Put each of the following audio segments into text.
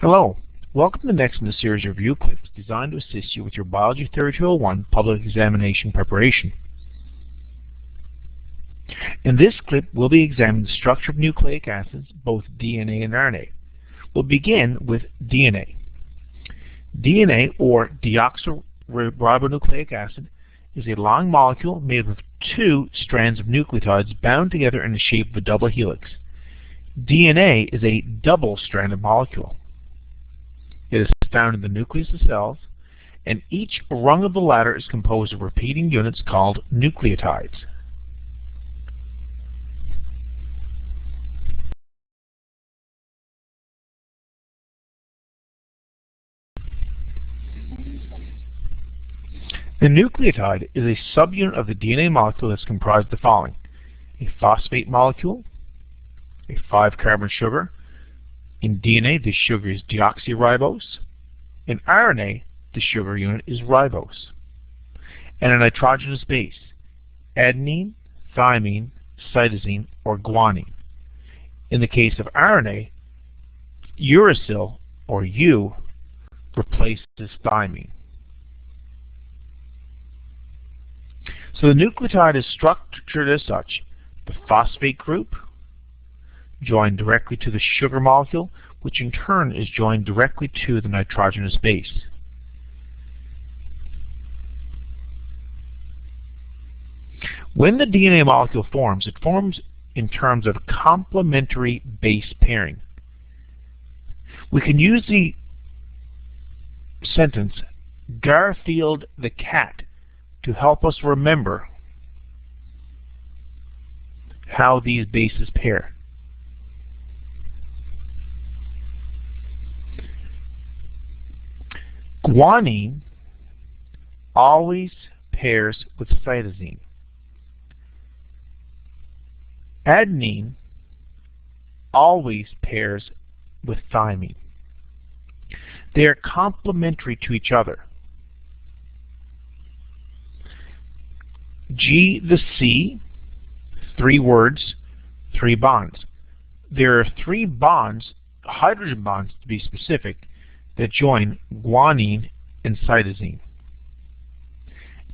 Hello. Welcome to the next in the series of review clips designed to assist you with your Biology 3201 public examination preparation. In this clip, we'll be examining the structure of nucleic acids, both DNA and RNA. We'll begin with DNA. DNA, or deoxyribonucleic acid, is a long molecule made of two strands of nucleotides bound together in the shape of a double helix. DNA is a double-stranded molecule. It is found in the nucleus of cells, and each rung of the ladder is composed of repeating units called nucleotides. The nucleotide is a subunit of the DNA molecule that's comprised of the following: a phosphate molecule, a 5-carbon sugar. In DNA, this sugar is deoxyribose. In RNA, the sugar unit is ribose. And a nitrogenous base: adenine, thymine, cytosine, or guanine. In the case of RNA, uracil, or U, replaces thymine. So the nucleotide is structured as such: the phosphate group joined directly to the sugar molecule, which in turn is joined directly to the nitrogenous base. When the DNA molecule forms, it forms in terms of complementary base pairing. We can use the sentence, "Garfield the cat," to help us remember how these bases pair. Guanine always pairs with cytosine. Adenine always pairs with thymine. They are complementary to each other. G the C, 3 words, 3 bonds. There are 3 bonds, hydrogen bonds to be specific, that join guanine and cytosine.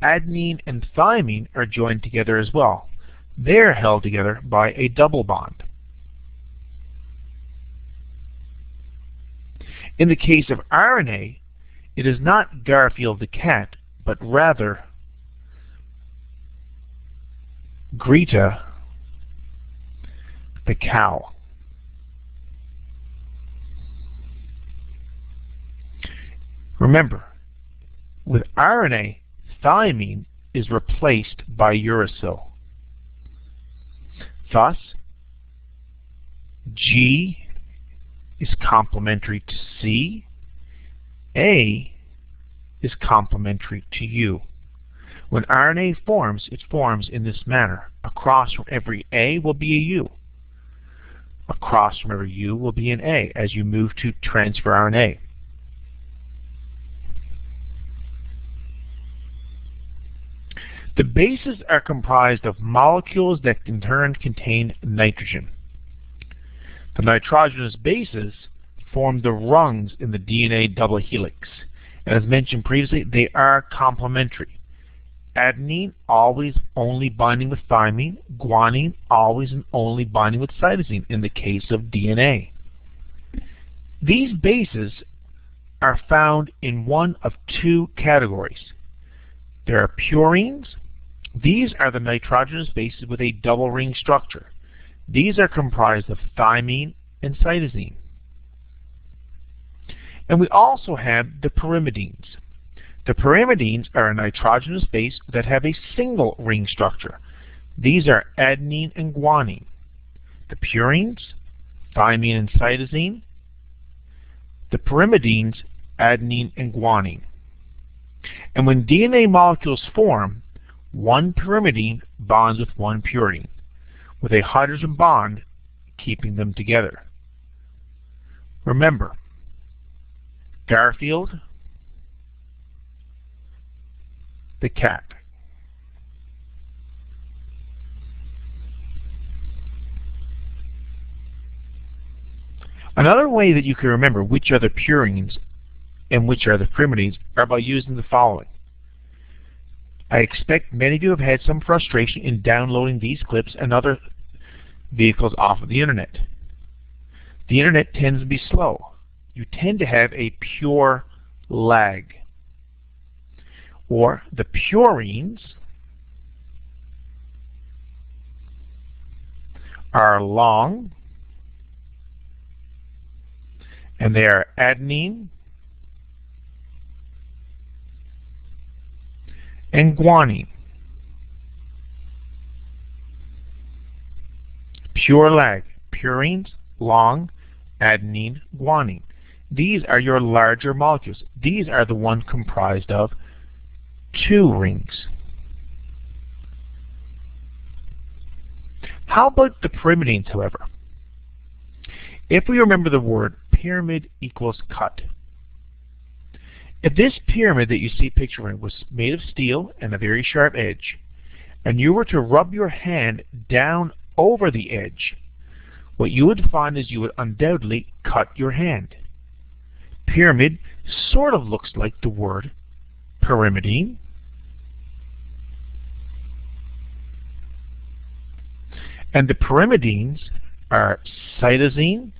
Adenine and thymine are joined together as well. They are held together by a double bond. In the case of RNA, it is not Garfield the cat, but rather Greta the cow. Remember, with RNA, thymine is replaced by uracil. Thus, G is complementary to C, A is complementary to U. When RNA forms, it forms in this manner. Across from every A will be a U. Across from every U will be an A as you move to transfer RNA. The bases are comprised of molecules that in turn contain nitrogen. The nitrogenous bases form the rungs in the DNA double helix. And as mentioned previously, they are complementary. Adenine always only binding with thymine, guanine always and only binding with cytosine in the case of DNA. These bases are found in one of 2 categories. There are purines. These are the nitrogenous bases with a double ring structure. These are comprised of thymine and cytosine. And we also have the pyrimidines. The pyrimidines are a nitrogenous base that have a single ring structure. These are adenine and guanine. The purines, thymine and cytosine. The pyrimidines, adenine and guanine. And when DNA molecules form, one pyrimidine bonds with one purine, with a hydrogen bond keeping them together. Remember, Garfield the cat. Another way that you can remember which are the purines and which are the pyrimidines are by using the following. I expect many of you have had some frustration in downloading these clips and other vehicles off of the internet. The internet tends to be slow. You tend to have a pure lag. Or the purines are long, and they are adenine and guanine. Pure lag, purines, long, adenine, guanine. These are your larger molecules. These are the ones comprised of 2 rings. How about the pyrimidines, however? If we remember the word pyramid equals cut. If this pyramid that you see pictured was made of steel and a very sharp edge, and you were to rub your hand down over the edge, what you would find is you would undoubtedly cut your hand. Pyramid sort of looks like the word pyrimidine. And the pyrimidines are cytosine,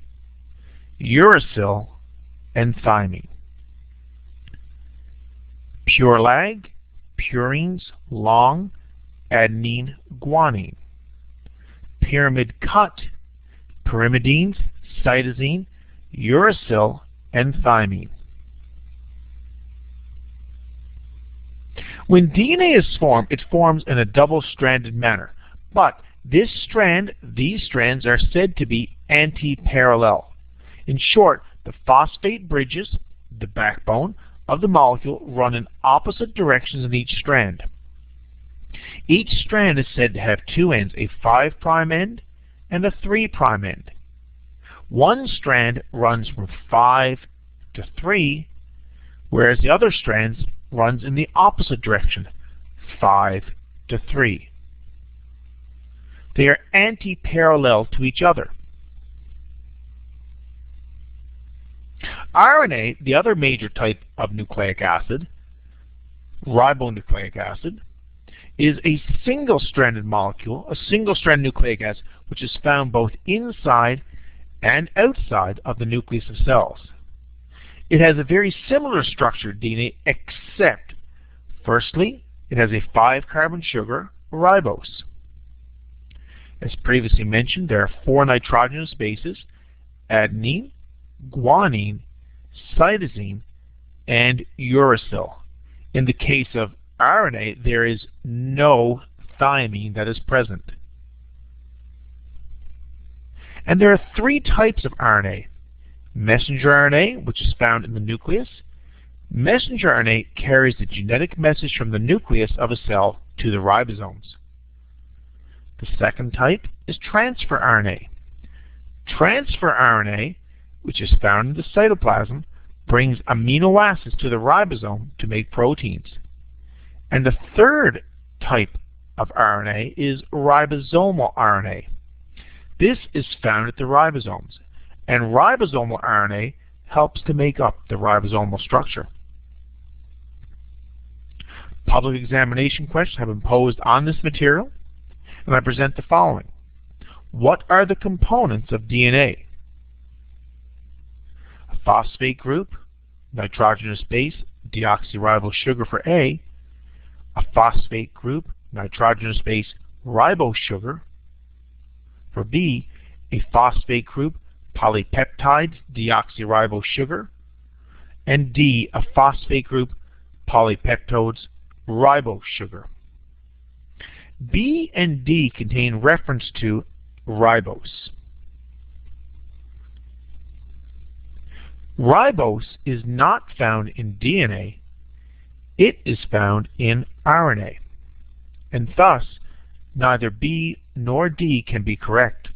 uracil, and thymine. Pure lag, purines, long, adenine, guanine. Pyramid cut, pyrimidines, cytosine, uracil, and thymine. When DNA is formed, it forms in a double-stranded manner. But these strands are said to be antiparallel. In short, the phosphate bridges, the backbone of the molecule, run in opposite directions in each strand. Each strand is said to have 2 ends, a 5' end and a 3' end. One strand runs from 5 to 3, whereas the other strand runs in the opposite direction, 5 to 3. They are anti-parallel to each other. RNA, the other major type of nucleic acid, ribonucleic acid, is a single-stranded molecule, a single-stranded nucleic acid, which is found both inside and outside of the nucleus of cells. It has a very similar structure to DNA, except, firstly, it has a 5-carbon sugar, ribose. As previously mentioned, there are 4 nitrogenous bases: adenine, guanine, cytosine, and uracil. In the case of RNA, there is no thymine that is present. And there are 3 types of RNA. Messenger RNA, which is found in the nucleus. Messenger RNA carries the genetic message from the nucleus of a cell to the ribosomes. The second type is transfer RNA. Transfer RNA, which is found in the cytoplasm, brings amino acids to the ribosome to make proteins. And the third type of RNA is ribosomal RNA. This is found at the ribosomes, and ribosomal RNA helps to make up the ribosomal structure. Public examination questions have been posed on this material, and I present the following. What are the components of DNA? A phosphate group, nitrogenous base, deoxyribose sugar for A. A phosphate group, nitrogenous base, ribose sugar for B. A phosphate group, polypeptides, deoxyribose sugar. And D, a phosphate group, polypeptodes, ribose sugar. B and D contain reference to ribose. Ribose is not found in DNA. It is found in RNA. And thus, neither B nor D can be correct.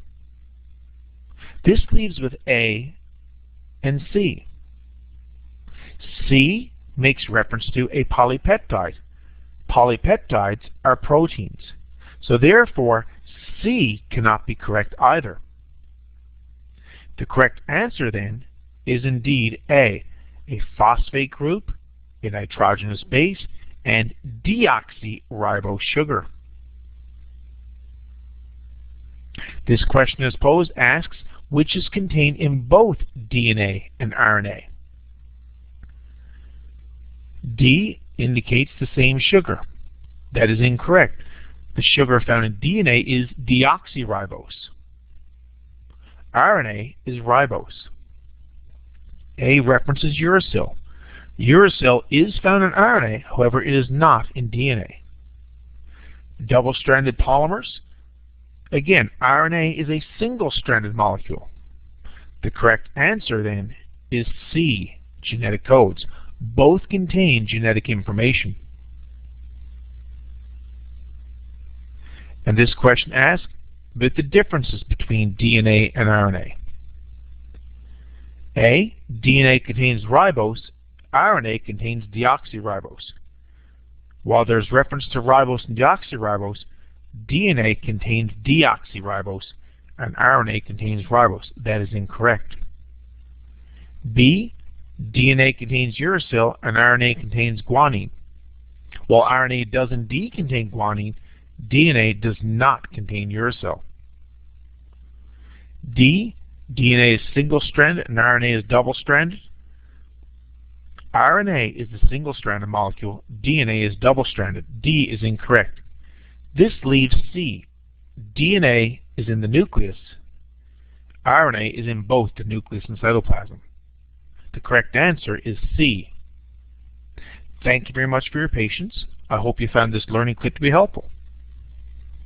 This leaves with A and C. C makes reference to a polypeptide. Polypeptides are proteins. So therefore, C cannot be correct either. The correct answer then is indeed A, phosphate group, a nitrogenous base, and deoxyribose sugar. This question as posed asks which is contained in both DNA and RNA. D indicates the same sugar. That is incorrect. The sugar found in DNA is deoxyribose. RNA is ribose. A references uracil. Uracil is found in RNA, however it is not in DNA. Double-stranded polymers. Again, RNA is a single-stranded molecule. The correct answer then is C, genetic codes. Both contain genetic information. And this question asks about the differences between DNA and RNA. A, DNA contains ribose, RNA contains deoxyribose. While there's reference to ribose and deoxyribose, DNA contains deoxyribose and RNA contains ribose. That is incorrect. B, DNA contains uracil and RNA contains guanine. While RNA does indeed contain guanine, DNA does not contain uracil. D, DNA is single-stranded and RNA is double-stranded. RNA is the single-stranded molecule. DNA is double-stranded. D is incorrect. This leaves C. DNA is in the nucleus. RNA is in both the nucleus and cytoplasm. The correct answer is C. Thank you very much for your patience. I hope you found this learning clip to be helpful.